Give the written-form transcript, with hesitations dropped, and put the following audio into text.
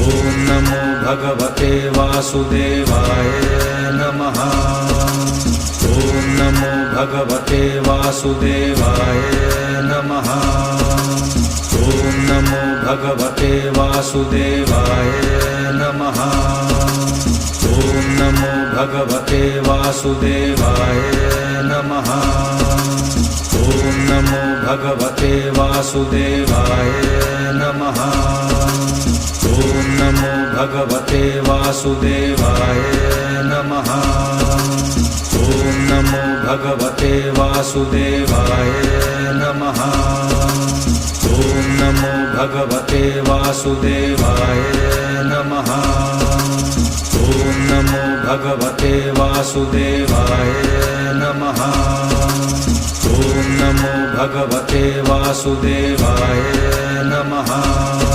ॐ नमो भगवते वासुदेवाय नमः। ॐ नमो भगवते वासुदेवाय नमः। ॐ नमो भगवते वासुदेवाय नमः। ॐ नमो भगवते वासुदेवाय नमः। ॐ नमो भगवते वासुदेवाय नमः। ॐ नमो भगवते वासुदेवाय नमः। ॐ नमो भगवते वासुदेवाय नमः। ॐ नमो भगवते वासुदेवाय नमः। ॐ नमो भगवते वासुदेवाय नमः। ॐ नमो भगवते वासुदेवाय नमः।